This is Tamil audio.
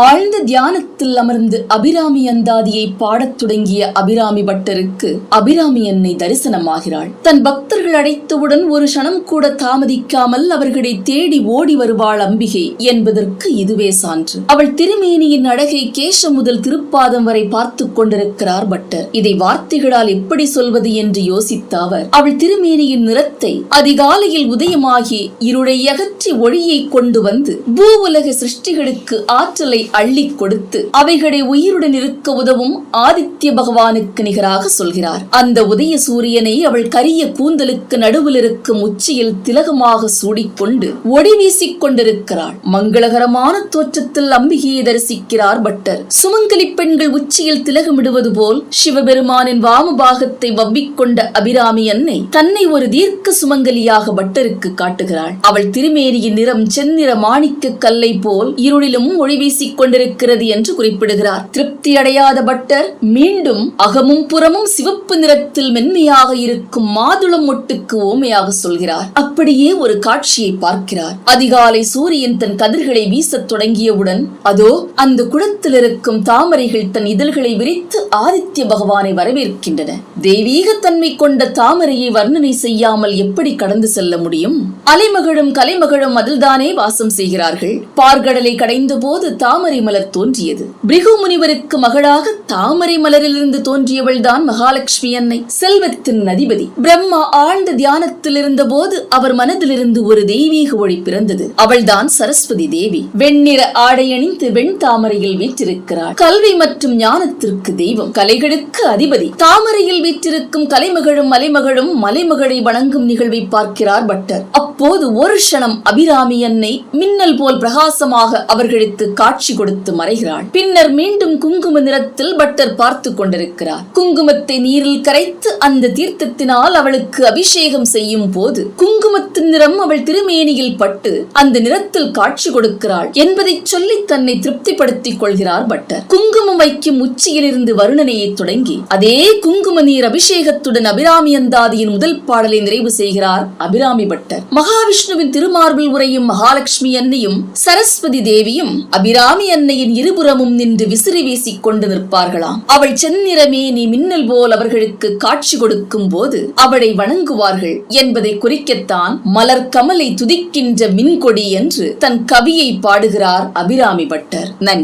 ஆழ்ந்த தியானத்தில் அமர்ந்து அபிராமி அந்தாதியை பாடத் தொடங்கிய அபிராமி பட்டருக்கு அபிராமி அன்னை தரிசனமாகிறாள். தன் பக்தர்கள் அழைத்தவுடன் ஒரு க்ஷணம் கூட தாமதிக்காமல் அவர்களை தேடி ஓடி வருவாள் அம்பிகை என்பதற்கு இதுவே சான்று. அவள் திருமேனியின் அழகை கேசம் முதல் திருப்பாதம் வரை பார்த்து கொண்டிருக்கிறார் பட்டர். இதை வார்த்தைகளால் எப்படி சொல்வது என்று யோசித்த அவர், அவள் திருமேனியின் நிறத்தை அதிகாலையில் உதயமாகி இருளை அகற்றி ஒளியை கொண்டு வந்து பூ உலக சிருஷ்டிகளுக்கு ஆற்றலை அள்ளி கொடுத்து அவைகளை உயிருடன் இருக்க உதவும் ஆதித்ய பகவானுக்கு நிகராக சொல்கிறார். அந்த உதய சூரியனை அவள் கரிய கூந்தலுக்கு நடுவில் இருக்கும் உச்சியில் திலகமாக சூடிக்கொண்டு ஒளி வீசிக் கொண்டிருக்கிறாள். மங்களகரமான தோற்றத்தில் அம்பிகையை தரிசிக்கிறார் பட்டர். சுமங்கலி பெண்கள் உச்சியில் திலகமிடுவது போல் சிவபெருமானின் வாமபாகத்தை வவ்விக்கொண்ட அபிராமி அன்னை தன்னை ஒரு தீர்க்க சுமங்கலியாக பட்டருக்கு காட்டுகிறாள். அவள் திருமேனியின் நிறம் செந்நிற மாணிக்க கல்லை போல் இருளிலும் ஒளி வீசிக் கொண்டிருக்கிறது என்று குறிப்பிடுகிறார். திருப்தி அடையாத பட்டர் மீண்டும் அகமும் புறமும் சிவப்பு நிறத்தில் மென்மையாக இருக்கும் மாதுளம் மொட்டுக்கு ஓமையாக சொல்கிறார். அப்படியே ஒரு காட்சியை பார்க்கிறார். அதிகாலை சூரியன் தன் கதிர்களை வீசத் தொடங்கியவுடன் அதோ அந்த குளத்தில் இருக்கும் தாமரைகள் தன் இதழ்களை விரித்து ஆதித்ய பகவானை வரவேற்கின்றன. தெய்வீக தன்மை கொண்ட தாமரையை வர்ணனை செய்யாமல் எப்படி கடந்து செல்ல முடியும்? அலைமகளும் கலைமகளும் அதில்தானே வாசம் செய்கிறார்கள். பார்கடலை கடைந்த போது தாமரை மலர் தோன்றியது. பிருகு முனிவருக்கு மகளாக தாமரை மலரிலிருந்து தோன்றியவள் தான் மகாலட்சுமி அன்னை, செல்வத்தின் அதிபதி. பிரம்மா ஆழ்ந்த தியானத்தில் இருந்த போது அவர் மனதிலிருந்து ஒரு தெய்வீக ஒளி பிறந்தது. அவள்தான் சரஸ்வதி தேவி. வெண்ணிற ஆடை அணிந்து வெண் தாமரையில் வீற்றிருக்கிறாள். கல்வி மற்றும் ஞானத்திற்கு தெய்வம், கலைகளுக்கு அதிபதி. தாமரையில் வீற்றிருக்கும் கலைமகளும் மலைமகளும் மலைமகளை வணங்கும் நிகழ்வை பார்க்கிறார் பட்டர். அப்போது ஒரு க்ஷணம் அபிராமி அன்னை மின்னல் போல் பிரகாசமாக அவர்களுக்கு காட்சி கொடுத்து மறைகிறாள். பின்னர் மீண்டும் குங்கும நிறத்தில் பட்டர் பார்த்து கொண்டிருக்கிறார். குங்குமத்தை நீரில் கரைத்து அந்த தீர்த்தத்தினால் அவளுக்கு அபிஷேகம் செய்யும் போது குங்குமத்தின் நிறம் அவள் திருமேனியில் பட்டு அந்த நிறத்தில் காட்சி கொடுக்கிறாள் என்பதை சொல்லி தன்னை திருப்திப்படுத்திக் கொள்கிறார் பட்டர். குங்குமம் வைக்கும் உச்சியில் இருந்து வருணனையை தொடங்கி அதே குங்கும நீர் அபிஷேகத்துடன் அபிராமி அந்தாதியின் முதல் பாடலை நிறைவு செய்கிறார் அபிராமி பட்டர். மகாவிஷ்ணுவின் திருமார்பில் உரையும் மகாலட்சுமி அன்னையும் சரஸ்வதி தேவியும் அபிராமி அன்னையின் இருபுறமும் நின்று விசிறி வீசிக் கொண்டு நிற்பார்களாம். அவள் செந்நிறமேனி மின்னல் போல் அவர்களுக்கு காட்சி கொடுக்கும் போது அவளை வணங்குவார்கள் என்பதை குறிக்கத்தான் மலர் கமலை துதிக்கின்ற மின்கொடி என்று தன் கவியை பாடுகிறார் அபிராமி பட்டர். நன்றி.